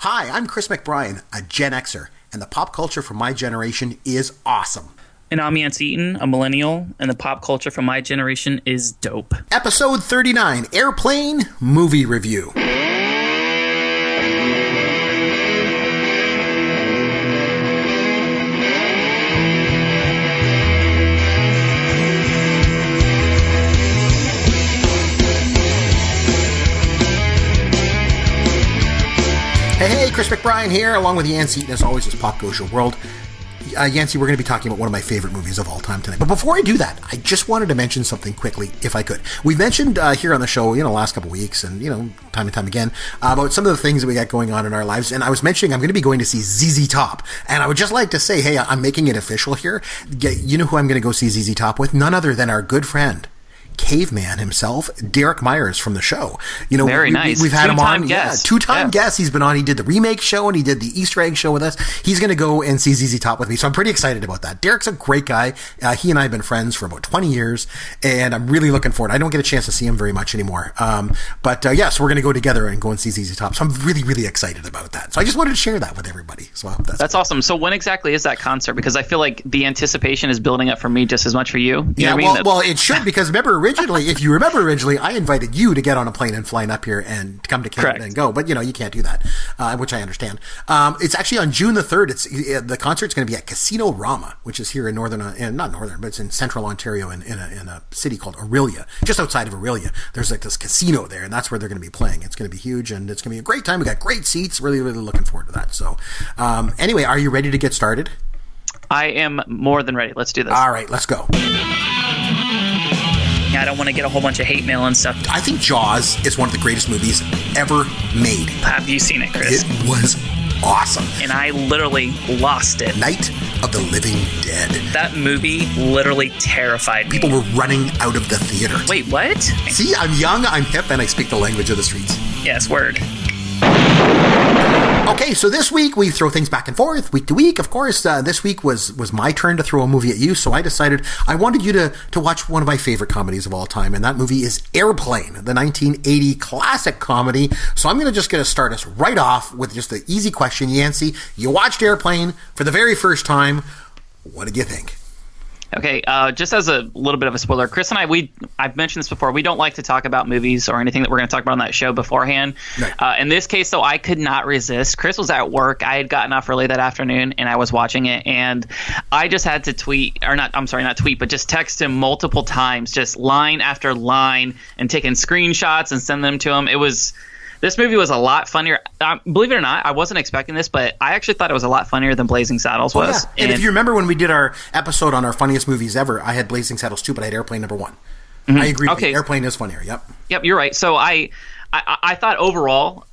Hi, I'm Chris McBrien, a Gen-Xer, and the pop culture from my generation is awesome. And I'm Yancey Eaton, a millennial, and the pop culture from my generation is dope. Episode 39, Airplane Movie Review. Hey, Chris McBrien here, along with Yancey Eaton, as always, as Pop Goes Your World. Yancey, we're going to be talking about one of my favorite movies of all time tonight. But before I do that, I just wanted to mention something quickly, if I could. We've mentioned here on the show, last couple of weeks and, time and time again, about some of the things that we got going on in our lives. And I was mentioning I'm going to be going to see ZZ Top. And I would just like to say, hey, I'm making it official here. You know who I'm going to go see ZZ Top with? None other than our good friend, Caveman himself, Derek Myers from the show. Very nice. We've had him on. Guest. Two-time guest. He's been on. He did the remake show and he did the Easter egg show with us. He's going to go and see ZZ Top with me. So I'm pretty excited about that. Derek's a great guy. He and I have been friends for about 20 years and I'm really looking forward. I don't get a chance to see him very much anymore. So we're going to go together and go and see ZZ Top. So I'm really, really excited about that. So I just wanted to share that with everybody. So that's awesome. So when exactly is that concert? Because I feel like the anticipation is building up for me just as much for you. You know what I mean? Well, it should, because remember if you remember originally, I invited you to get on a plane and fly up here and come to Canada and go, but you can't do that, which I understand. It's actually on June the 3rd. The concert's going to be at Casino Rama, which is here in but it's in central Ontario in a city called Orillia, just outside of Orillia. There's like this casino there, and that's where they're going to be playing. It's going to be huge, and it's going to be a great time. We got great seats. Really, really looking forward to that. So, anyway, are you ready to get started? I am more than ready. Let's do this. All right, let's go. I don't want to get a whole bunch of hate mail and stuff. I think Jaws is one of the greatest movies ever made. Have you seen it, Chris? It was awesome. And I literally lost it. Night of the Living Dead. That movie literally terrified me. People were running out of the theater. Wait, what? See, I'm young, I'm hip, and I speak the language of the streets. Yes, word. Okay, so this week we throw things back and forth, week to week. Of course, this week was my turn to throw a movie at you, so I decided I wanted you to watch one of my favorite comedies of all time, and that movie is Airplane, the 1980 classic comedy. So I'm going to start us right off with just the easy question. Yancey, you watched Airplane for the very first time. What did you think? Okay, just as a little bit of a spoiler, Chris and I've mentioned this before, we don't like to talk about movies or anything that we're going to talk about on that show beforehand. Right. In this case, though, I could not resist. Chris was at work. I had gotten off early that afternoon, and I was watching it, and I just had to just text him multiple times, just line after line, and taking screenshots and send them to him. This movie was a lot funnier. Believe it or not, I wasn't expecting this, but I actually thought it was a lot funnier than Blazing Saddles was. Yeah. And if you remember when we did our episode on our funniest movies ever, I had Blazing Saddles 2, but I had Airplane number 1. Mm-hmm. I agree with you. Airplane is funnier, yep. Yep, you're right. So I thought overall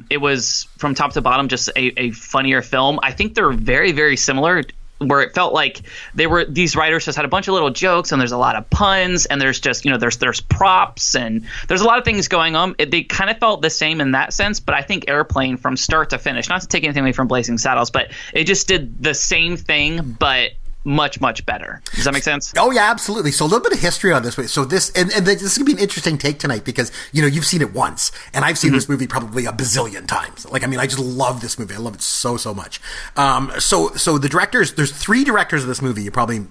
it was, from top to bottom, just a funnier film. I think they're very, very similar, where it felt like these writers just had a bunch of little jokes, and there's a lot of puns, and there's just there's props, and there's a lot of things going on. They kind of felt the same in that sense, but I think Airplane, from start to finish, not to take anything away from Blazing Saddles, but it just did the same thing, but much, much better. Does that make sense? Oh yeah, absolutely. So a little bit of history on this. So this and this is gonna be an interesting take tonight, because you've seen it once, and I've seen this movie probably a bazillion times. I just love this movie. I love it so much. So the directors, there's 3 directors of this movie. You probably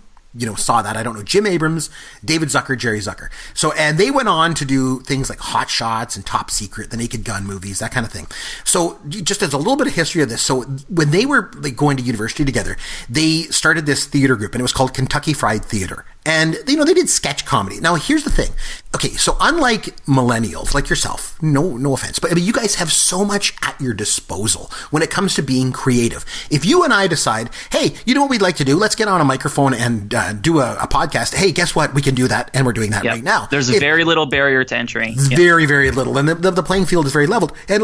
saw that. I don't know. Jim Abrams, David Zucker, Jerry Zucker. So, and they went on to do things like Hot Shots and Top Secret, the Naked Gun movies, that kind of thing. So just as a little bit of history of this. So when they were going to university together, they started this theater group, and it was called Kentucky Fried Theater. And, they did sketch comedy. Now, here's the thing. Okay, so unlike millennials, like yourself, no offense, but you guys have so much at your disposal when it comes to being creative. If you and I decide, hey, you know what we'd like to do? Let's get on a microphone and do a podcast. Hey, guess what? We can do that, and we're doing that right now. There's very little barrier to entry. Very, very little. And the playing field is very leveled. And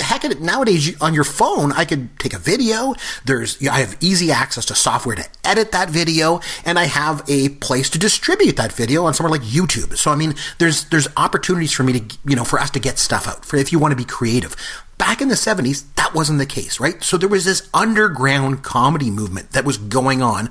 heck, nowadays on your phone, I could take a video. I have easy access to software to edit that video, and I have a place to distribute that video on somewhere like YouTube. So, there's opportunities for me to, for us to get stuff out, for if you want to be creative. Back in the 70s, that wasn't the case, right? So there was this underground comedy movement that was going on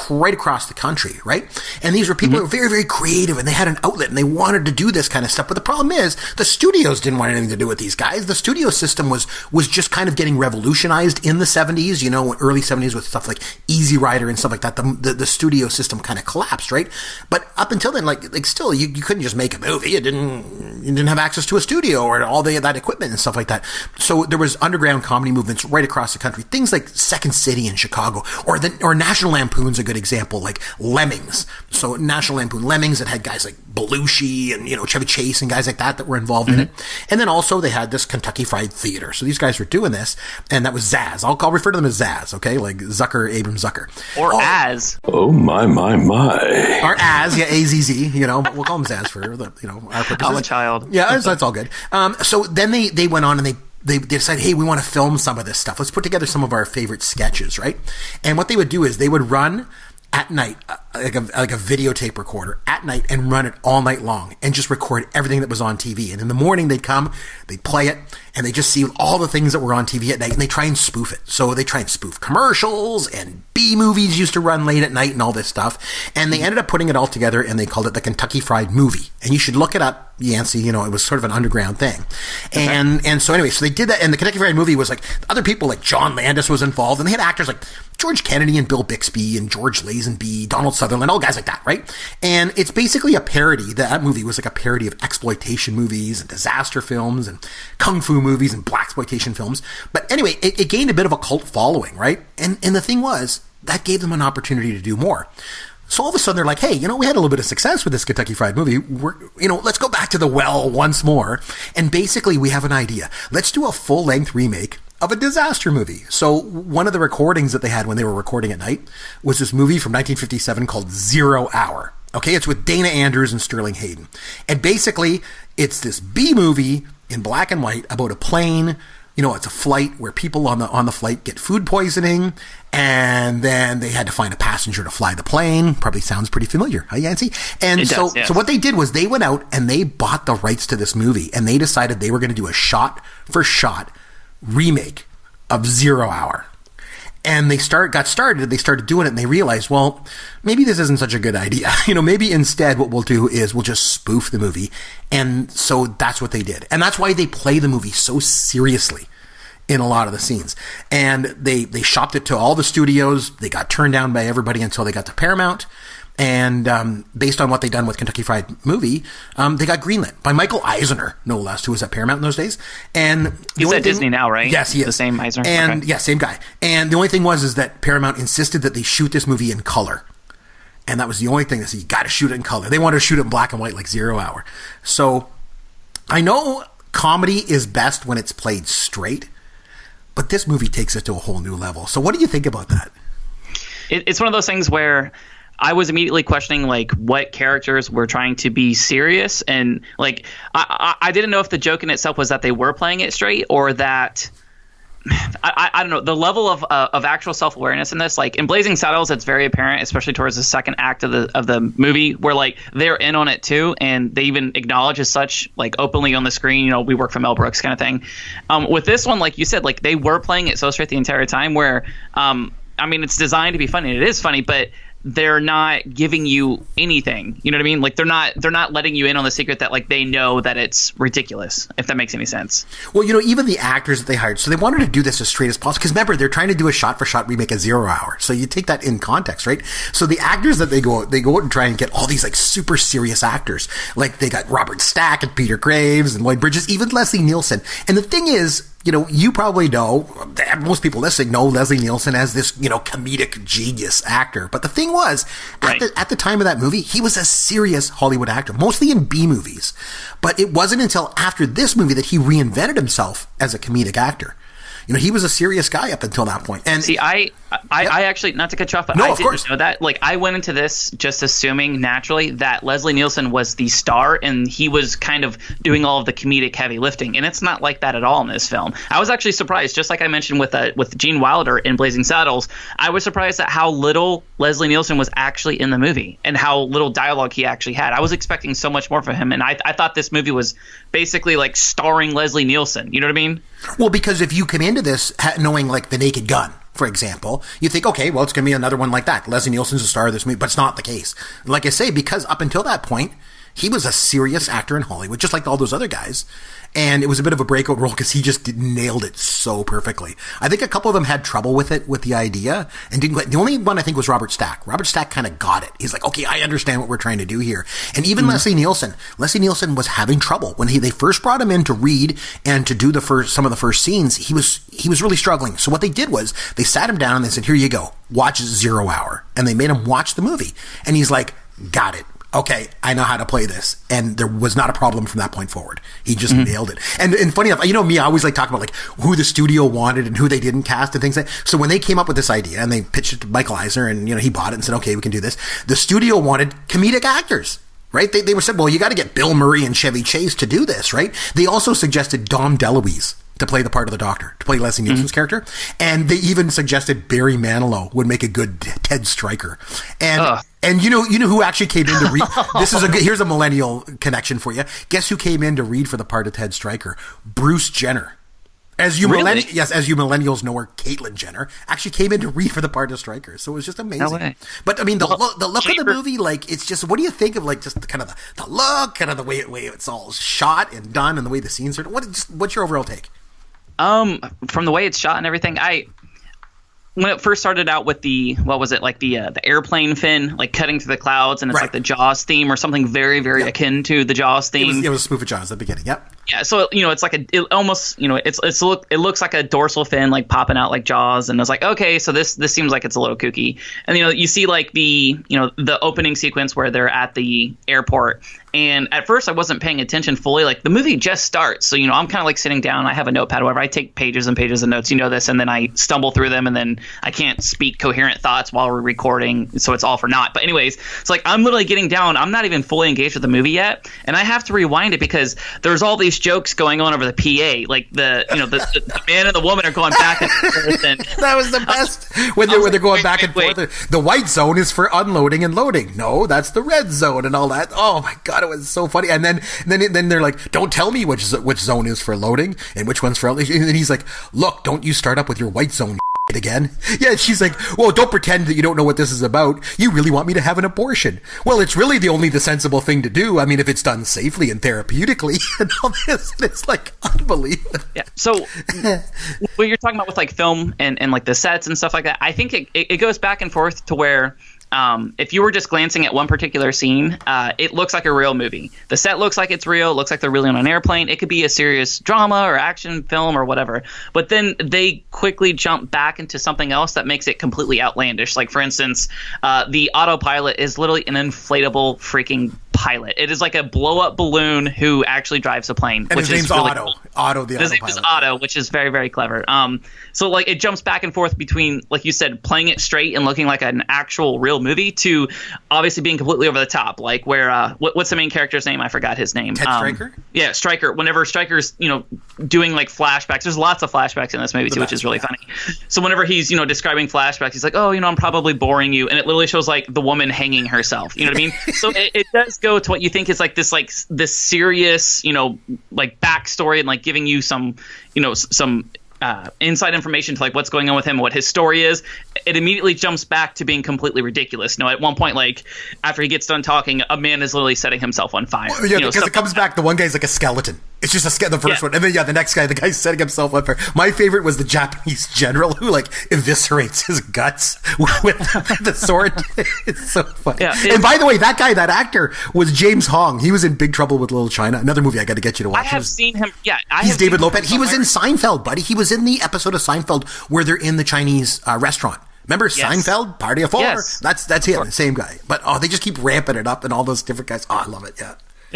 right across the country, right? And these were people who were very, very creative, and they had an outlet, and they wanted to do this kind of stuff. But the problem is, the studios didn't want anything to do with these guys. The studio system was just kind of getting revolutionized in the 70s, you know, early 70s with stuff like Easy Rider and stuff like that. The studio system kind of collapsed, right? But up until then, like still, you couldn't just make a movie. You didn't have access to a studio or all that equipment and stuff like that. So there was underground comedy movements right across the country. Things like Second City in Chicago, or National Lampoon's a good example, like Lemmings. So National Lampoon Lemmings that had guys like Belushi and, you know, Chevy Chase and guys like that were involved in it. And then also they had this Kentucky Fried Theater. So these guys were doing this, and that was Zaz. I'll refer to them as Zaz, okay? Like Abram Zucker. Or Az. Oh, my. Or Az, yeah, AZZ, you know, we'll call them Zaz for the, you know, our purposes. I'm a child. Yeah, that's all good. So then they went on and they decided, hey, we want to film some of this stuff. Let's put together some of our favorite sketches, right? And what they would do is they would run at night, like a videotape recorder at night, and run it all night long and just record everything that was on TV. And in the morning they'd come, they'd play it, and they just see all the things that were on TV at night, and they try and spoof it. So they try and spoof commercials, and B movies used to run late at night and all this stuff. And they ended up putting it all together, and they called it the Kentucky Fried Movie. And you should look it up, Yancey. You know, it was sort of an underground thing. And so anyway, so they did that, and the Kentucky Fried Movie was like, other people like John Landis was involved, and they had actors like George Kennedy and Bill Bixby and George Lazenby, Donald Sutherland, all guys like that, right? And it's basically a parody. That movie was like a parody of exploitation movies and disaster films and kung fu movies and blaxploitation films. But anyway, it gained a bit of a cult following, right? And the thing was, that gave them an opportunity to do more. So all of a sudden they're like, hey, you know, we had a little bit of success with this Kentucky Fried Movie. Let's go back to the well once more. And basically we have an idea. Let's do a full-length remake of a disaster movie. So one of the recordings that they had when they were recording at night was this movie from 1957 called 0 Hour. Okay, it's with Dana Andrews and Sterling Hayden. And basically, it's this B movie in black and white about a plane. You know, it's a flight where people on the flight get food poisoning, and then they had to find a passenger to fly the plane. Probably sounds pretty familiar, huh, Yancey? And it does, yes. So what they did was they went out and they bought the rights to this movie, and they decided they were going to do a shot-for-shot remake of 0 Hour. And they started doing it, and they realized, well, maybe this isn't such a good idea. You know, maybe instead what we'll do is we'll just spoof the movie. And so that's what they did. And that's why they play the movie so seriously in a lot of the scenes. And they shopped it to all the studios. They got turned down by everybody until they got to Paramount. And based on what they'd done with Kentucky Fried Movie, they got greenlit by Michael Eisner, no less, who was at Paramount in those days. And he's at Disney now, right? Yes, he is. The same Eisner? And okay. Yeah, same guy. And the only thing was that Paramount insisted that they shoot this movie in color. And that was the only thing. They said, you got to shoot it in color. They wanted to shoot it in black and white like 0 Hour. So I know comedy is best when it's played straight, but this movie takes it to a whole new level. So what do you think about that? It's one of those things where I was immediately questioning like what characters were trying to be serious, and like I didn't know if the joke in itself was that they were playing it straight, or that I don't know, the level of actual self-awareness in this. Like in Blazing Saddles, it's very apparent, especially towards the second act of the movie, where like they're in on it too, and they even acknowledge as such, like openly on the screen, you know, we work for Mel Brooks kind of thing. With this one, like you said, like they were playing it so straight the entire time, where I mean, it's designed to be funny, and it is funny, but they're not giving you anything. You know what I mean? Like they're not letting you in on the secret that like they know that it's ridiculous, if that makes any sense. Well, you know, even the actors that they hired, so they wanted to do this as straight as possible. Because remember, they're trying to do a shot-for-shot remake of 0 Hour. So you take that in context, right? So the actors that they go out and try and get all these like super serious actors. Like they got Robert Stack and Peter Graves and Lloyd Bridges, even Leslie Nielsen. And the thing is, you know, you probably know, most people listening know Leslie Nielsen as this, you know, comedic genius actor. But the thing was, right, at the time of that movie, he was a serious Hollywood actor, mostly in B movies. But it wasn't until after this movie that he reinvented himself as a comedic actor. You know, he was a serious guy up until that point. And see, I I actually, not to cut you off, but no, I of didn't course. know that. Like, I went into this just assuming naturally that Leslie Nielsen was the star and he was kind of doing all of the comedic heavy lifting, and it's not like that at all in this film. I was actually surprised, just like I mentioned with Gene Wilder in Blazing Saddles. I was surprised at how little Leslie Nielsen was actually in the movie and how little dialogue he actually had. I was expecting so much more from him, and I thought this movie was basically like starring Leslie Nielsen. You know what I mean? Well, because if you come into this knowing like The Naked Gun, for example, you think, okay, well, it's going to be another one like that. Leslie Nielsen's the star of this movie, but it's not the case. Like I say, because up until that point, he was a serious actor in Hollywood, just like all those other guys. And it was a bit of a breakout role because he just nailed it so perfectly. I think a couple of them had trouble with it, with the idea, and didn't. The only one I think was Robert Stack. Robert Stack kind of got it. He's like, okay, I understand what we're trying to do here. And even Leslie Nielsen was having trouble when they first brought him in to read and to do some of the first scenes. He was really struggling. So what they did was they sat him down and they said, here you go, watch 0 Hour, and they made him watch the movie. And he's like, got it. Okay, I know how to play this. And there was not a problem from that point forward. He just nailed it. And funny enough, you know me, I always like talking about like who the studio wanted and who they didn't cast and things like that. So when they came up with this idea and they pitched it to Michael Eisner and, you know, he bought it and said, okay, we can do this. The studio wanted comedic actors. Right? They were said, well, you got to get Bill Murray and Chevy Chase to do this, right? They also suggested Dom DeLuise to play the part of the doctor, to play Leslie Nielsen's character. And they even suggested Barry Manilow would make a good Ted Stryker. And you know who actually came in to read? Here's a millennial connection for you. Guess who came in to read for the part of Ted Stryker? Bruce Jenner. As you millennials know her, Caitlyn Jenner actually came in to read for the part of Stryker. So it was just amazing. No way. But I mean, the look of the movie, like, it's just, what do you think of like just kind of the look, kind of the way it's all shot and done, and the way the scenes are? What's your overall take? From the way it's shot and everything, when it first started out with the airplane fin, like cutting through the clouds, and it's like the Jaws theme or something very, very akin to the Jaws theme. It was a spoof of Jaws at the beginning. Yep. Yeah, so it's like it looks like a dorsal fin like popping out like Jaws, and I was like, okay, so this seems like it's a little kooky. And you see like the opening sequence where they're at the airport, and at first I wasn't paying attention fully. Like the movie just starts, so I'm kind of like sitting down. I have a notepad, whatever. I take pages and pages of notes, this, and then I stumble through them, and then I can't speak coherent thoughts while we're recording, so it's all for naught. But anyways, it's like I'm literally getting down. I'm not even fully engaged with the movie yet, and I have to rewind it because there's all these jokes going on over the PA, like the man and the woman are going back and forth. And that was the best when they're going back and forth. The white zone is for unloading and loading. No, that's the red zone and all that. Oh my god, it was so funny. And then they're like, don't tell me which zone is for loading and which one's for. And then he's like, look, don't you start up with your white zone again. Yeah, she's like, well, don't pretend that you don't know what this is about. You really want me to have an abortion? Well, it's really the sensible thing to do. I mean, if it's done safely and therapeutically and all this, it's like unbelievable. Yeah. So what you're talking about with like film and like the sets and stuff like that, I think it goes back and forth to where if you were just glancing at one particular scene, it looks like a real movie. The set looks like it's real. It looks like they're really on an airplane. It could be a serious drama or action film or whatever. But then they quickly jump back into something else that makes it completely outlandish. Like, for instance, the autopilot is literally an inflatable freaking pilot. It is like a blow-up balloon who actually drives a plane. And his name's really Otto. Cool. Otto, the autopilot. His name is Otto, which is very, very clever. So like it jumps back and forth between, like you said, playing it straight and looking like an actual real movie to obviously being completely over the top. Like where what's the main character's name? I forgot his name. Ted Stryker? Yeah, Stryker. Whenever Stryker's doing like flashbacks, there's lots of flashbacks in this movie too, which is really funny. So whenever he's describing flashbacks, he's like, oh, I'm probably boring you, and it literally shows like the woman hanging herself. You know what I mean? So it does go to what you think is like this serious like backstory and like giving you some inside information to like what's going on with him and what his story is. It immediately jumps back to being completely ridiculous. At one point, like after he gets done talking, a man is literally setting himself on fire. Well, yeah, because it comes back. The one guy's like a skeleton. It's just the first one, and then the next guy, the guy's setting himself on fire. My favorite was the Japanese general who like eviscerates his guts with the sword. It's so funny. Yeah, and by the way, that actor was James Hong. He was in Big Trouble with Little China, another movie I got to get you to watch. I have seen him. Yeah, he's David Lopez. He was in Seinfeld, buddy. He was in the episode of Seinfeld where they're in the Chinese restaurant. Remember Seinfeld, Party of Four? Yes. That's him, the same guy. But they just keep ramping it up and all those different guys. Oh, I love it. Yeah.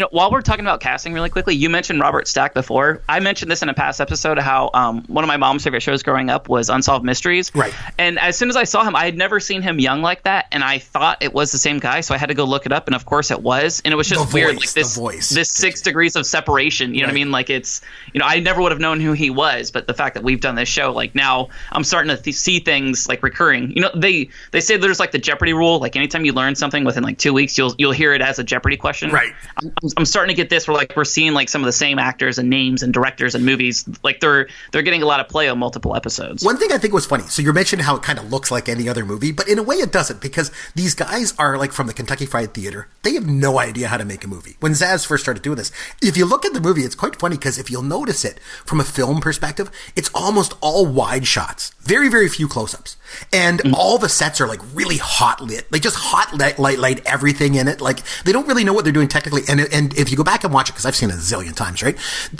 While we're talking about casting really quickly, you mentioned Robert Stack before. I mentioned this in a past episode, how one of my mom's favorite shows growing up was Unsolved Mysteries. Right. And as soon as I saw him, I had never seen him young like that, and I thought it was the same guy, so I had to go look it up, and of course it was. And it was just weird, like this 6 degrees of separation. You know what I mean? Like it's, I never would have known who he was, but the fact that we've done this show, like now I'm starting to see things like recurring. They say there's like the Jeopardy rule, like anytime you learn something within like 2 weeks, you'll hear it as a Jeopardy question. Right. I'm starting to get this where like we're seeing like some of the same actors and names and directors and movies, like they're getting a lot of play on multiple episodes. One thing I think was funny, so you're mentioning how it kind of looks like any other movie, but in a way it doesn't, because these guys are like from the Kentucky Fried Theater. They have no idea how to make a movie. When Zaz first started doing this, if you look at the movie, it's quite funny, because if you'll notice it from a film perspective, it's almost all wide shots. Very, very few close-ups. And all the sets are like really hot lit. Like just hot light everything in it. Like they don't really know what they're doing technically. And if you go back and watch it, because I've seen it a zillion times, right?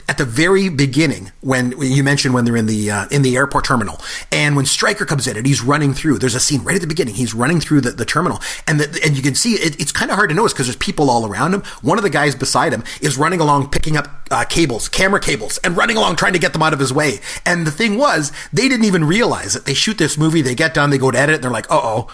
At the very beginning, when you mentioned when they're in the airport terminal, and when Stryker comes in and he's running through, there's a scene right at the beginning. He's running through the terminal, and you can see it's kind of hard to notice because there's people all around him. One of the guys beside him is running along, picking up camera cables, and running along trying to get them out of his way. And the thing was, they didn't even realize it. They shoot this movie, they get done, they go to edit, and they're like, oh,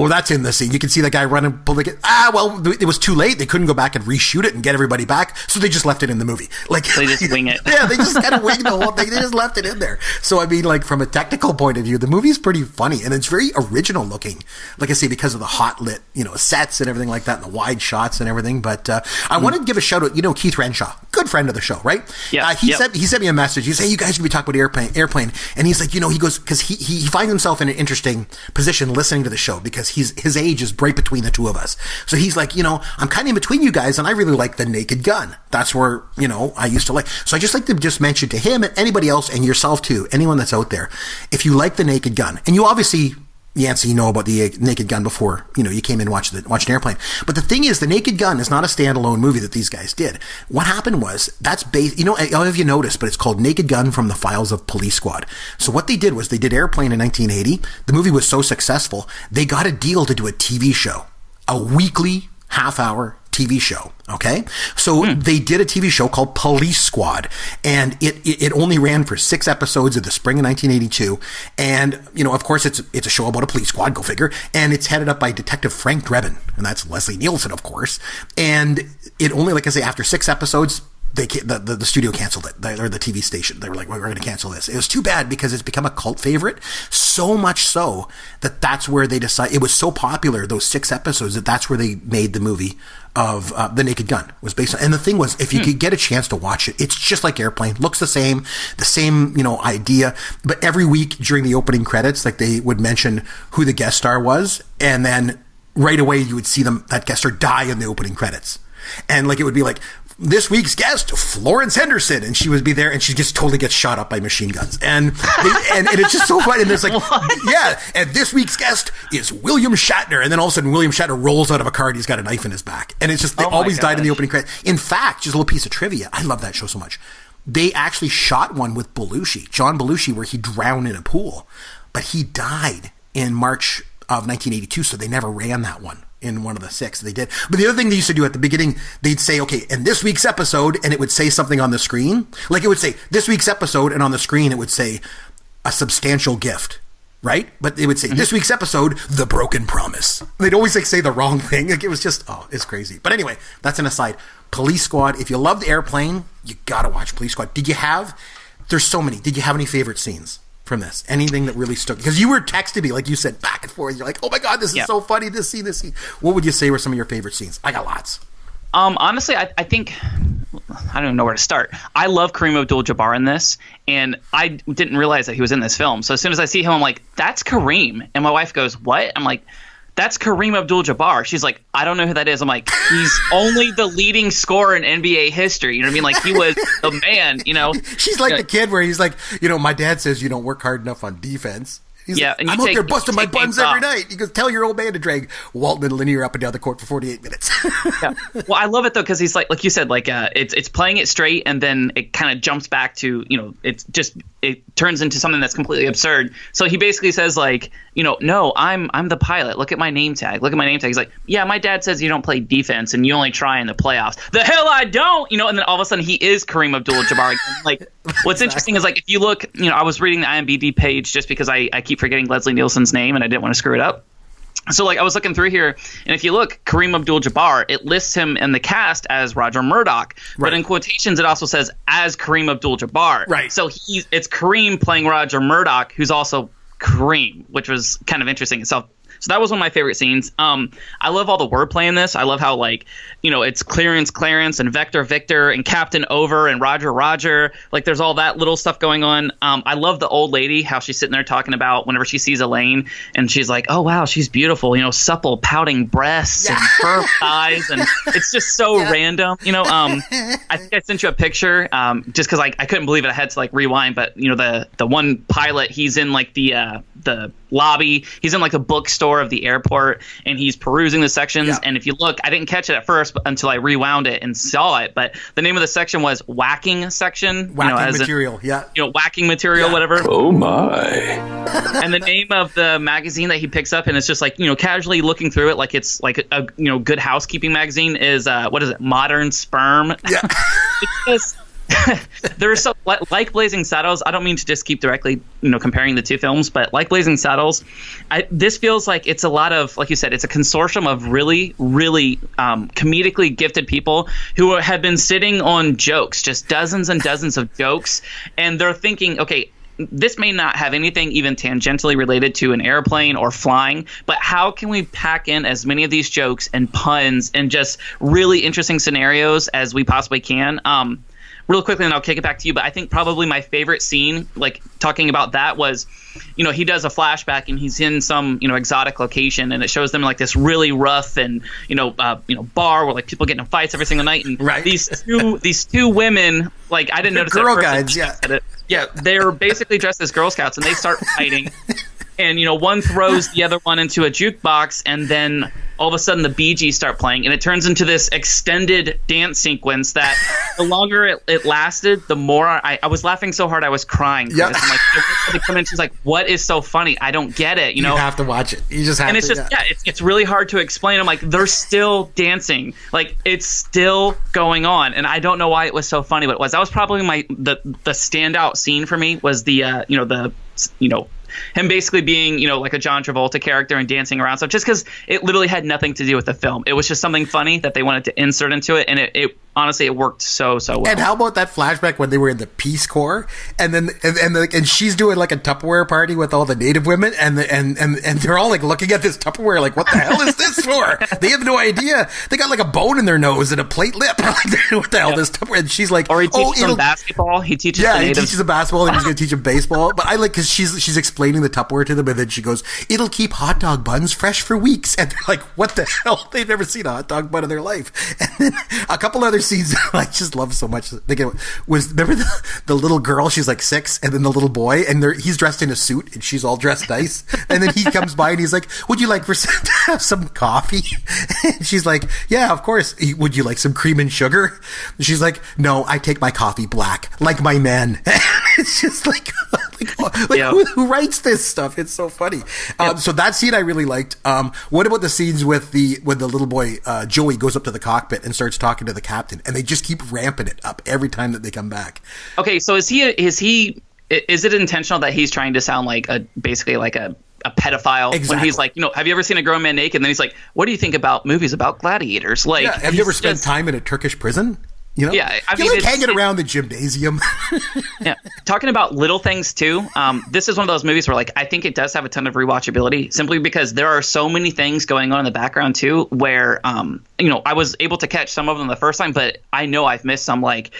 that's in the scene. You can see the guy running, it was too late. They couldn't go back and reshoot it and get everybody back, so they just left it in the movie. Like they just wing it. Yeah, they just kind of wing the whole thing. They just left it in there. So I mean, like from a technical point of view, the movie's pretty funny, and it's very original looking. Like I say, because of the hot lit, sets and everything like that, and the wide shots and everything. But I wanted to give a shout out. Keith Renshaw, good friend of the show, right? Yeah. He sent me a message. He said, "Hey, you guys can be talking about airplane," and he's like, he goes, because he finds himself in an interesting position listening to the show, because his age is right between the two of us. So he's like, I'm kind of in between you guys, and I really like The Naked Gun. That's where, I used to like. So I just like to just mention to him and anybody else, and yourself too, anyone that's out there, if you like The Naked Gun, and you obviously, Yancey, you know about The Naked Gun before, you came in and watched an airplane. But the thing is, The Naked Gun is not a standalone movie that these guys did. What happened was, that's based, I don't know if you noticed, but it's called Naked Gun from the Files of Police Squad. So what they did was, they did Airplane in 1980. The movie was so successful, they got a deal to do a TV show, a weekly half-hour TV show. Okay. So they did a TV show called Police Squad, and it only ran for 6 episodes of the spring of 1982. And, of course it's a show about a police squad, go figure. And it's headed up by Detective Frank Drebin. And that's Leslie Nielsen, of course. And it only, like I say, after 6 episodes, the studio canceled it, or the TV station. They were like, we're going to cancel this. It was too bad, because it's become a cult favorite, so much so that's where they decided, it was so popular, those 6 episodes, that's where they made the movie of The Naked Gun was based on. And the thing was, if you could get a chance to watch it, it's just like Airplane, looks the same idea, but every week during the opening credits, like they would mention who the guest star was, and then right away you would see that guest star die in the opening credits. And like it would be like, this week's guest, Florence Henderson, and she would be there, and she just totally gets shot up by machine guns, and it's just so funny. And there's like, yeah, and this week's guest is William Shatner, and then all of a sudden William Shatner rolls out of a car and he's got a knife in his back, and it's just they always died in the opening credits. In fact, just a little piece of trivia, I love that show so much. They actually shot one with Belushi, John Belushi, where he drowned in a pool, but he died in March of 1982, so they never ran that one in one of the 6 they did. But the other thing they used to do at the beginning, they'd say, okay, in this week's episode, and it would say something on the screen. Like it would say, this week's episode, and on the screen it would say, a substantial gift, right? But they would say, this week's episode, The Broken Promise. They'd always say the wrong thing. Like it was just, it's crazy. But anyway, that's an aside. Police Squad, if you love the Airplane, you gotta watch Police Squad. There's so many. Did you have any favorite scenes from this? Anything that really stuck? Because you were texting me, like you said, back and forth. You're like, oh my God, this is so funny, this scene. What would you say were some of your favorite scenes? I got lots. Honestly, I think, I don't even know where to start. I love Kareem Abdul-Jabbar in this, and I didn't realize that he was in this film. So as soon as I see him, I'm like, that's Kareem. And my wife goes, what? I'm like, that's Kareem Abdul-Jabbar. She's like, I don't know who that is. I'm like, he's only the leading scorer in NBA history. You know what I mean? Like, he was the man, She's like the kid where he's like, my dad says you don't work hard enough on defense. He's like, I'm out there busting my buns every night. He goes, tell your old man to drag Walton and Linear up and down the court for 48 minutes. Yeah. Well, I love it, though, because he's like you said, like it's playing it straight, and then it kind of jumps back to, it's just it turns into something that's completely absurd. So he basically says like, no, I'm the pilot. Look at my name tag. Look at my name tag. He's like, yeah, my dad says you don't play defense and you only try in the playoffs. The hell I don't. And then all of a sudden he is Kareem Abdul-Jabbar. Like, what's interesting is like if you look, I was reading the IMDb page just because I keep forgetting Leslie Nielsen's name and I didn't want to screw it up. So, like, I was looking through here, and if you look, Kareem Abdul-Jabbar, it lists him in the cast as Roger Murdoch. Right. But in quotations, it also says as Kareem Abdul-Jabbar. Right. So it's Kareem playing Roger Murdoch, who's also Kareem, which was kind of interesting itself. So that was one of my favorite scenes. I love all the wordplay in this. I love how, like, it's Clarence, and Victor, and Captain Over, and Roger. Like, there's all that little stuff going on. I love the old lady, how she's sitting there talking about whenever she sees Elaine, and she's like, oh, wow, she's beautiful. Supple, pouting breasts and fur thighs, and it's just so random. I think I sent you a picture just because I couldn't believe it. I had to, like, rewind. But, the one pilot, he's in, like, the lobby. He's in, like, the bookstore of the airport, and he's perusing the sections. Yeah. And if you look, I didn't catch it at first until I rewound it and saw it, but the name of the section was whacking section. Whacking material. Whacking material, whatever. Oh my. And the name of the magazine that he picks up, and it's just like, casually looking through it like it's like a Good Housekeeping magazine, is what is it, Modern Sperm. Yeah. It's just there's so like Blazing Saddles. I don't mean to just keep directly comparing the two films, but like Blazing Saddles, this feels like it's a lot of, like you said, it's a consortium of really comedically gifted people who have been sitting on jokes, just dozens and dozens of jokes, and they're thinking, okay, this may not have anything even tangentially related to an airplane or flying, but how can we pack in as many of these jokes and puns and just really interesting scenarios as we possibly can? Real quickly, and I'll kick it back to you, but I think probably my favorite scene, like talking about that, was, he does a flashback and he's in some, exotic location, and it shows them like this really rough and, bar where like people get in fights every single night. And right. these two women, like I didn't notice Girl that Guides, yeah. Yeah, they're basically dressed as Girl Scouts, and they start fighting. And, one throws the other one into a jukebox, and then all of a sudden the Bee Gees start playing, and it turns into this extended dance sequence that the longer it lasted, the more I was laughing so hard I was crying. Yeah. I'm like, she's like, what is so funny? I don't get it. You have to watch it. You just have to. And it's just, it's really hard to explain. I'm like, they're still dancing. Like, it's still going on. And I don't know why it was so funny, but it was. That was probably the standout scene for me, was him basically being, like a John Travolta character and dancing around stuff, just because it literally had nothing to do with the film. It was just something funny that they wanted to insert into it, and it honestly, it worked so well. And how about that flashback when they were in the Peace Corps, and then and she's doing like a Tupperware party with all the Native women, and they're all like looking at this Tupperware like, what the hell is this for? They have no idea. They got like a bone in their nose and a plate lip. What the hell is this Tupperware? And she's like, or he teaches them basketball. He teaches the natives. He teaches them basketball, and he's going to teach them baseball. But I like, because she's explaining the Tupperware to them, and then she goes, it'll keep hot dog buns fresh for weeks. And they're like, what the hell? They've never seen a hot dog bun in their life. And then a couple other scenes I just love so much. Remember the little girl? She's like 6, and then the little boy, and he's dressed in a suit, and she's all dressed nice. And then he comes by, and he's like, would you like to have some coffee? And she's like, yeah, of course. Would you like some cream and sugar? And she's like, no, I take my coffee black, like my men. It's just like who writes this stuff? It's so funny. So that scene I really liked. What about the scenes when the little boy Joey goes up to the cockpit and starts talking to the captain, and they just keep ramping it up every time that they come back? Okay, so is it intentional that he's trying to sound like basically like a pedophile? Exactly. When he's like, have you ever seen a grown man naked? And then he's like, what do you think about movies about gladiators? Like, have you ever spent time in a Turkish prison? Yeah, I mean, like hanging around the gymnasium. Yeah, talking about little things too. This is one of those movies where, like, I think it does have a ton of rewatchability, simply because there are so many things going on in the background too. Where, I was able to catch some of them the first time, but I know I've missed some. Like,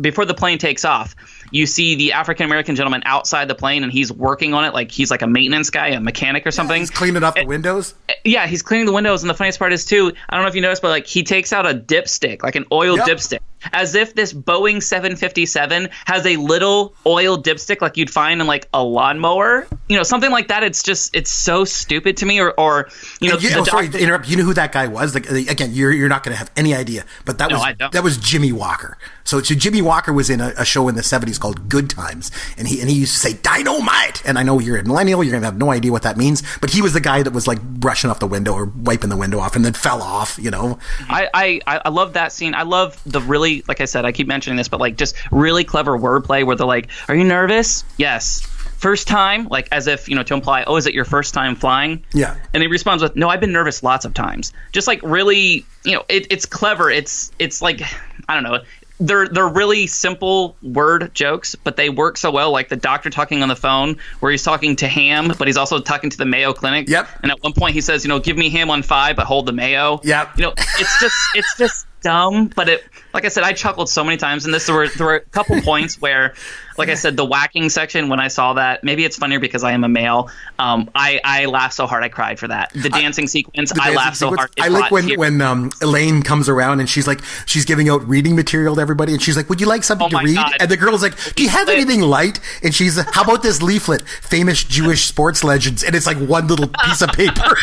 before the plane takes off, you see the African American gentleman outside the plane, and he's working on it, like he's like a maintenance guy, a mechanic or something. He's cleaning up the windows. Yeah, he's cleaning the windows, and the funniest part is too, I don't know if you noticed, but like he takes out a dipstick, like an oil dipstick, as if this Boeing 757 has a little oil dipstick like you'd find in like a lawnmower. something like that. It's so stupid to me. Or sorry to interrupt. You know who that guy was? Again, you're not going to have any idea, but that was Jimmy Walker. So Jimmy Walker was in a show in the 70s called Good Times, and he used to say dynamite. And I know you're a millennial, you're going to have no idea what that means, but he was the guy that was like brushing off the window or wiping the window off and then fell off. I love that scene. I love the really, like I said, I keep mentioning this, but like just really clever wordplay where they're like, "Are you nervous?" "Yes." "First time?" Like as if, to imply, "Oh, is it your first time flying?" Yeah. And he responds with, "No, I've been nervous lots of times." Just like really, it's clever. It's like, I don't know. They're really simple word jokes, but they work so well. Like the doctor talking on the phone where he's talking to ham, but he's also talking to the Mayo Clinic. Yep. And at one point he says, "Give me ham on 5, but hold the mayo." Yep. It's just dumb, but like I said, I chuckled so many times in this. There were a couple points where, like I said, the whacking section, when I saw that, maybe it's funnier because I am a male. I laughed so hard I cried for that. The dancing sequence, I laughed so hard. I like when Elaine comes around and she's giving out reading material to everybody, and she's like, "Would you like something to read?" God. And the girl's like, "Do you have anything light?" And she's, "How about this leaflet, famous Jewish sports legends?" And it's like one little piece of paper.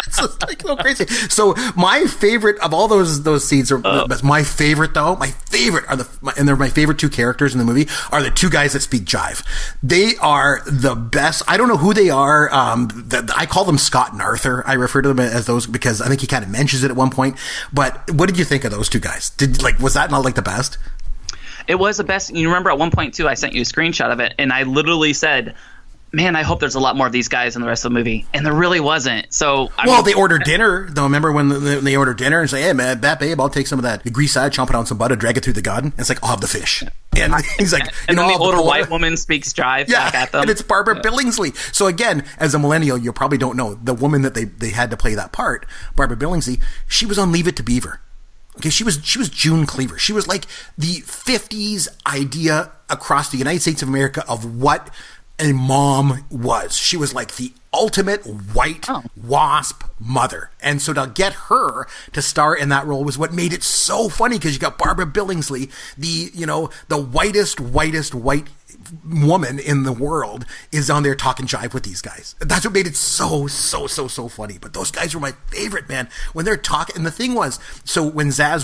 It's just like so crazy. So my favorite of all those scenes are my favorite though. My favorite are and they're my favorite two characters in the movie are the two guys that speak jive. They are the best. I don't know who they are. I call them Scott and Arthur. I refer to them as those because I think he kind of mentions it at one point. But what did you think of those two guys? Was that not like the best? It was the best. You remember at one point too, I sent you a screenshot of it, and I literally said, "Man, I hope there's a lot more of these guys in the rest of the movie." And there really wasn't. So they ordered dinner. Though remember when they ordered dinner and say, "Hey man, babe, I'll take some of that grease side, chomp it on some butter, drag it through the garden." And it's like, "I'll have the fish." And he's like, and then the older white woman speaks jive back at them. And it's Barbara Billingsley. So again, as a millennial, you probably don't know the woman that they had to play that part, Barbara Billingsley. She was on Leave It to Beaver. Okay, she was June Cleaver. She was like the 50s idea across the United States of America of what a mom was. She was like the ultimate white wasp mother. And so to get her to star in that role was what made it so funny, because you got Barbara Billingsley, the whitest white woman in the world, is on there talking jive with these guys. That's what made it so funny. But those guys were my favorite, man, when they're talking. And the thing was, so when Zaz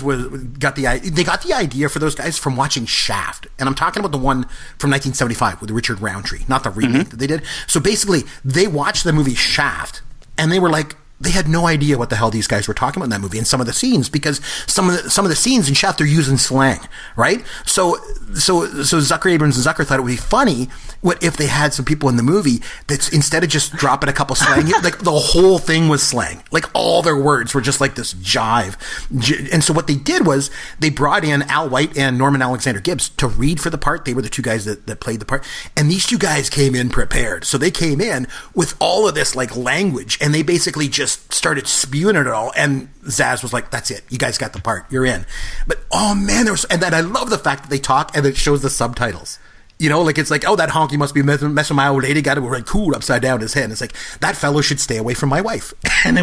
they got the idea for those guys from watching Shaft. And I'm talking about the one from 1975 with Richard Roundtree, not the remake that they did. So basically they watched the movie Shaft and they were like, they had no idea what the hell these guys were talking about in that movie and some of the scenes, because some of the scenes in Shaft, they're using slang, right? So Zucker, Abrams and Zucker thought it would be funny if they had some people in the movie that instead of just dropping a couple slang, like the whole thing was slang. Like all their words were just like this jive. And so what they did was they brought in Al White and Norman Alexander Gibbs to read for the part. They were the two guys that played the part. And these two guys came in prepared. So they came in with all of this like language, and they basically just started spewing it all, and Zaz was like, "That's it, you guys got the part, you're in." But oh man, and then I love the fact that they talk and it shows the subtitles. Like it's like, "Oh, that honky must be messing with my old lady, got it like cool upside down his head." And it's like, "That fellow should stay away from my wife." And it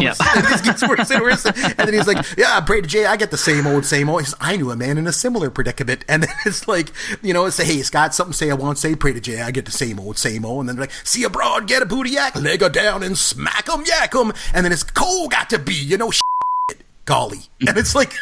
gets worse and worse. And then he's like, "Yeah, pray to Jay, I get the same old. He says, "I knew a man in a similar predicament." And then it's like, say, "Hey, Scott, something say I won't say, pray to Jay, I get the same old. And then they're like, "See a broad, get a booty yak, leg her down and smack 'em, yak 'em." And then it's cold got to be, golly. And it's like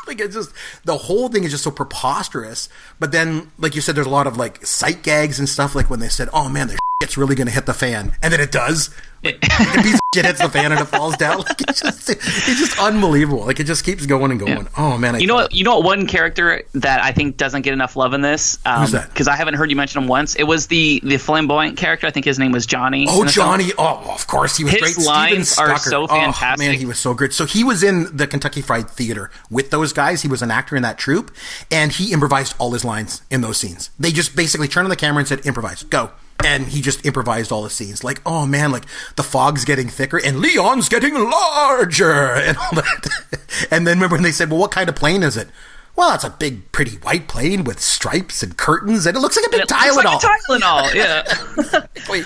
it's just, the whole thing is just so preposterous. But then, like you said, there's a lot of like sight gags and stuff, like when they said, "Oh man, the shit's really going to hit the fan." And then it does. Like, a piece of shit hits the fan and it falls down. Like it's just unbelievable. Like it just keeps going and going. Yeah. Oh man. You know what one character that I think doesn't get enough love in this? Who's that? Because I haven't heard you mention him once. It was the flamboyant character. I think his name was Johnny. Oh, Johnny. Oh, of course. He was great. His lines are so fantastic. Oh, man, he was so good. So he was in the Kentucky Fried Theater with those guys. He was an actor in that troupe, and he improvised all his lines in those scenes. They just basically turned on the camera and said, "Improvise, go." And he just improvised all the scenes. Like, oh man, like the fog's getting thicker and Leon's getting larger and all that. And then remember when they said, "Well, what kind of plane is it?" Well, it's a big, pretty white plane with stripes and curtains, and it looks like a big Tylenol. Yeah.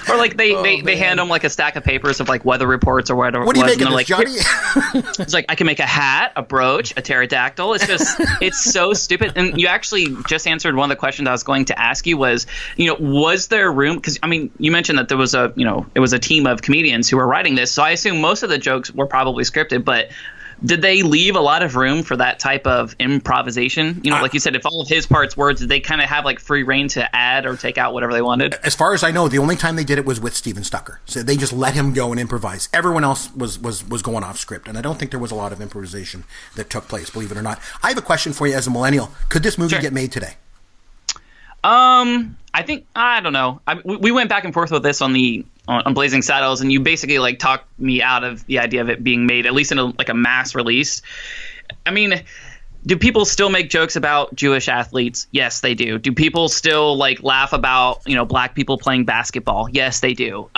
Or like they hand him like a stack of papers of like weather reports or whatever. What do you make of this, like, Johnny? It's like, I can make a hat, a brooch, a pterodactyl. It's just, it's so stupid. And you actually just answered one of the questions I was going to ask you was, was there room? Because, I mean, you mentioned that there was it was a team of comedians who were writing this. So I assume most of the jokes were probably scripted, but did they leave a lot of room for that type of improvisation? Like you said, if all of his parts were, did they kind of have like free reign to add or take out whatever they wanted? As far as I know, the only time they did it was with Steven Stucker. So they just let him go and improvise. Everyone else was going off script, and I don't think there was a lot of improvisation that took place, believe it or not. I have a question for you as a millennial. Could this movie get made today? I think, I don't know. We went back and forth with this on Blazing Saddles, and you basically like talked me out of the idea of it being made, at least in a mass release. I mean, do people still make jokes about Jewish athletes? Yes, they do. Do people still like laugh about, black people playing basketball? Yes, they do.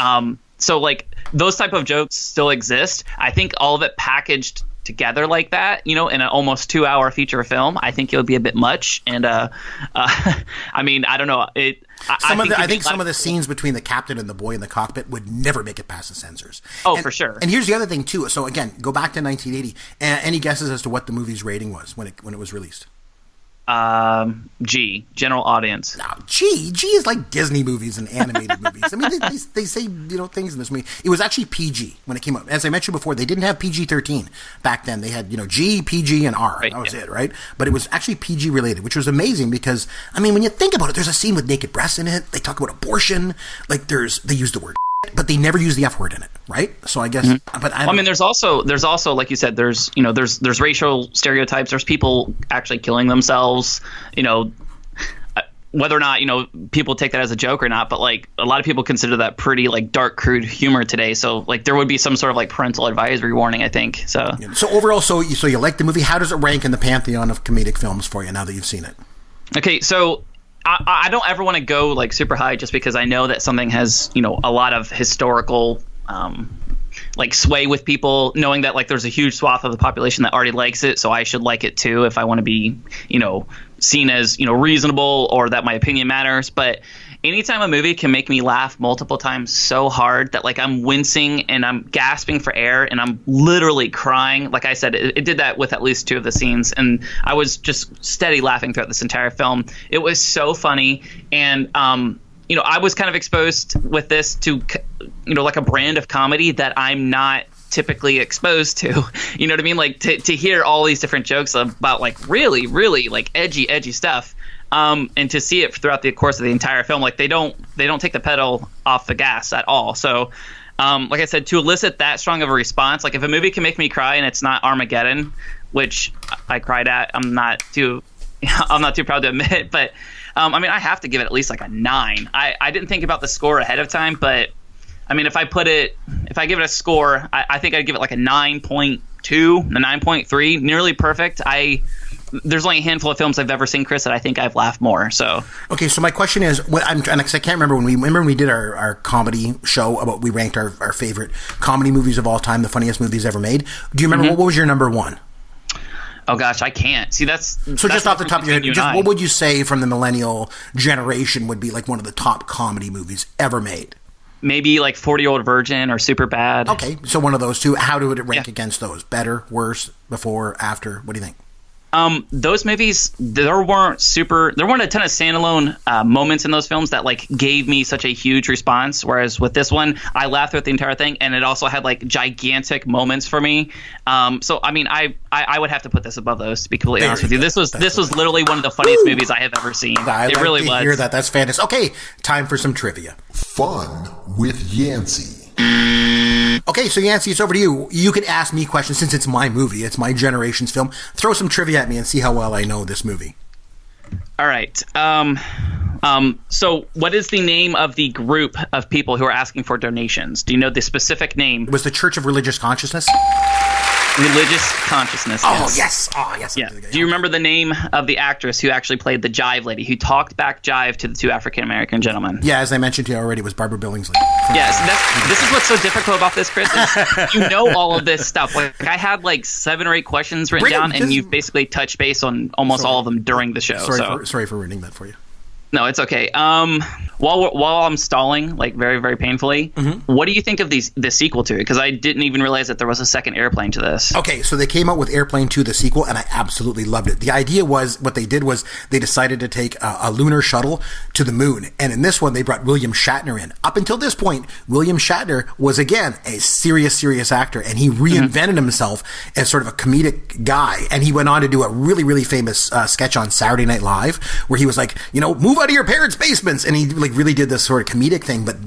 So like those type of jokes still exist. I think all of it packaged together like that, in an almost 2-hour feature film, I think it would be a bit much. And I mean, I don't know. I think some of the scenes between the captain and the boy in the cockpit would never make it past the censors. For sure. And here's the other thing too. So again, go back to 1980. Any guesses as to what the movie's rating was when it was released? G, general audience. No, G is like Disney movies and animated movies. I mean, they say things in this movie. It was actually PG when it came out. As I mentioned before, they didn't have PG-13 back then. They had G, PG, and R. Right, that was it, right? But it was actually PG related, which was amazing because I mean, when you think about it, there's a scene with naked breasts in it. They talk about abortion. Like they use the word, but they never use the F word in it, right? So I guess, but I mean, there's also like you said, there's racial stereotypes. There's people actually killing themselves. Whether or not people take that as a joke or not, but like a lot of people consider that pretty like dark, crude humor today. So like there would be some sort of like parental advisory warning, I think. So overall, so you like the movie? How does it rank in the pantheon of comedic films for you now that you've seen it? Okay, so I don't ever want to go like super high just because I know that something has, a lot of historical like sway with people, knowing that like there's a huge swath of the population that already likes it. So I should like it too if I want to be, seen as, reasonable or that my opinion matters. But anytime a movie can make me laugh multiple times so hard that like I'm wincing and I'm gasping for air and I'm literally crying, like I said, it did that with at least 2 of the scenes, and I was just steady laughing throughout this entire film. It was so funny, and I was kind of exposed with this to like a brand of comedy that I'm not typically exposed to. You know what I mean? Like to hear all these different jokes about like really, really like edgy stuff. And to see it throughout the course of the entire film, like they don't take the pedal off the gas at all. So, like I said, to elicit that strong of a response, like if a movie can make me cry and it's not Armageddon, which I cried at, I'm not too proud to admit, but I mean, I have to give it at least like a 9. I didn't think about the score ahead of time, but I mean, if I give it a score, I think I'd give it like a 9.2, a 9.3, nearly perfect. There's only a handful of films I've ever seen, Chris, that I think I've laughed more. So okay, so my question is, I can't remember when we did our comedy show we ranked our favorite comedy movies of all time, the funniest movies ever made. Do you remember what was your number 1? Oh gosh, I can't. See, that's just off the top of your head. What would you say from the millennial generation would be like one of the top comedy movies ever made? Maybe like 40-Year-Old Virgin or Superbad. Okay, so one of those two. How would it rank against those? Better, worse, before, after? What do you think? Those movies, there weren't a ton of standalone moments in those films that like gave me such a huge response. Whereas with this one, I laughed throughout the entire thing, and it also had like gigantic moments for me. So I mean, I would have to put this above those, to be completely honest with you. This was literally one of the funniest movies I have ever seen. It really was. Hear that? That's fantastic. Okay, time for some trivia. Fun with Yancey. Okay, so Yancey, it's over to you. You can ask me questions since it's my movie. It's my generation's film. Throw some trivia at me and see how well I know this movie. All right. So what is the name of the group of people who are asking for donations? Do you know the specific name? It was the Church of Religious Consciousness? Religious Consciousness. Oh, yes. Oh, yes. Yeah. Do you remember the name of the actress who actually played the jive lady, who talked back jive to the two African-American gentlemen? Yeah, as I mentioned to you already, it was Barbara Billingsley. Yes, this is what's so difficult about this, Chris. Is you know all of this stuff. Like I had like 7 or 8 questions written down, and you've basically touched base on almost all of them during the show. Sorry for ruining that for you. No, it's okay. While I'm stalling, like very, very painfully, what do you think of the sequel to it? Because I didn't even realize that there was a second Airplane to this. Okay, so they came out with Airplane 2, the sequel, and I absolutely loved it. The idea was, what they did was they decided to take a lunar shuttle to the moon, and in this one they brought William Shatner in. Up until this point, William Shatner was, again, a serious actor, and he reinvented himself as sort of a comedic guy, and he went on to do a really, really famous sketch on Saturday Night Live, where he was like, move out of your parents' basements, and he like really did this sort of comedic thing. But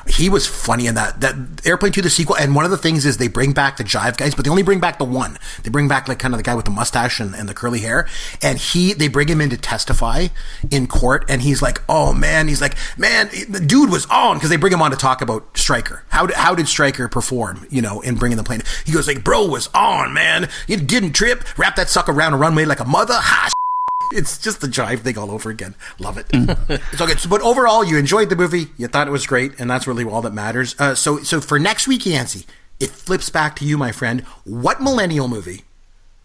he was funny in that Airplane 2, the sequel. And one of the things is they bring back the jive guys, but they only bring back the one. They bring back like kind of the guy with the mustache and the curly hair, and they bring him in to testify in court, and he's like, oh man, the dude was on, because they bring him on to talk about Stryker. How did Stryker perform, in bringing the plane? He goes like, bro was on, man. You didn't trip, wrap that sucker around a runway like a mother. Ha! It's just the jive thing all over again. Love it. It's okay. But overall, you enjoyed the movie. You thought it was great, and that's really all that matters. So for next week, Yancey, it flips back to you, my friend. What millennial movie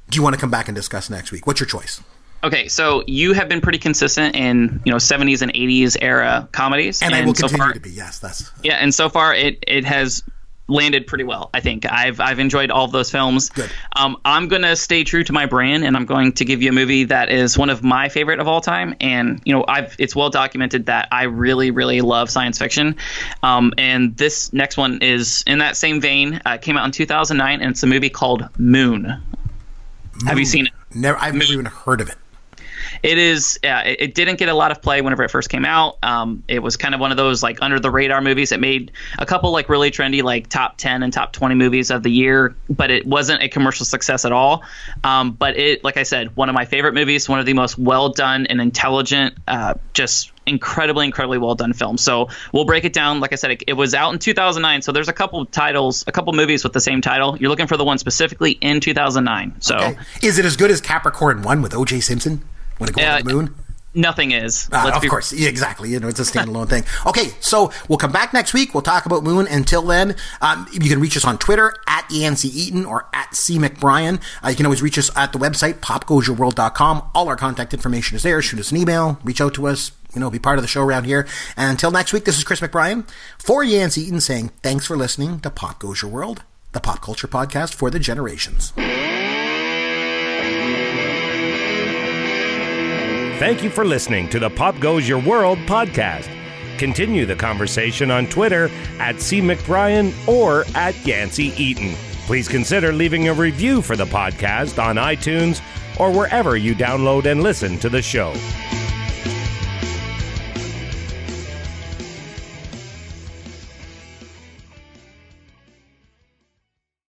do you want to come back and discuss next week? What's your choice? Okay, so you have been pretty consistent in 70s and 80s era comedies, and I will continue to be. Yes, and so far it has landed pretty well. I think I've enjoyed all of those films. Good. I'm gonna stay true to my brand, and I'm going to give you a movie that is one of my favorite of all time. And it's well documented that I really, really love science fiction. And this next one is in that same vein. Came out in 2009, and it's a movie called Moon. Have you seen it? Never. I've never even heard of it. It is. It didn't get a lot of play whenever it first came out. It was kind of one of those like under the radar movies. It made a couple like really trendy like top 10 and top 20 movies of the year, but it wasn't a commercial success at all. But it, like I said, one of my favorite movies, one of the most well done and intelligent, just incredibly well done films. So we'll break it down. Like I said, it was out in 2009. So there's a couple movies with the same title. You're looking for the one specifically in 2009. So okay. Is it as good as Capricorn 1 with O.J. Simpson? When it goes to the moon? Nothing is. Of course. Yeah, exactly. It's a standalone thing. Okay, so we'll come back next week. We'll talk about Moon. Until then, you can reach us on Twitter at Yancey Eaton or at C. McBrien. You can always reach us at the website, popgoesyourworld.com. All our contact information is there. Shoot us an email. Reach out to us. Be part of the show around here. And until next week, this is Chris McBrien for Yancey Eaton saying thanks for listening to Pop Goes Your World, the pop culture podcast for the generations. Thank you for listening to the Pop Goes Your World podcast. Continue the conversation on Twitter at C. McBrien or at Yancey Eaton. Please consider leaving a review for the podcast on iTunes or wherever you download and listen to the show.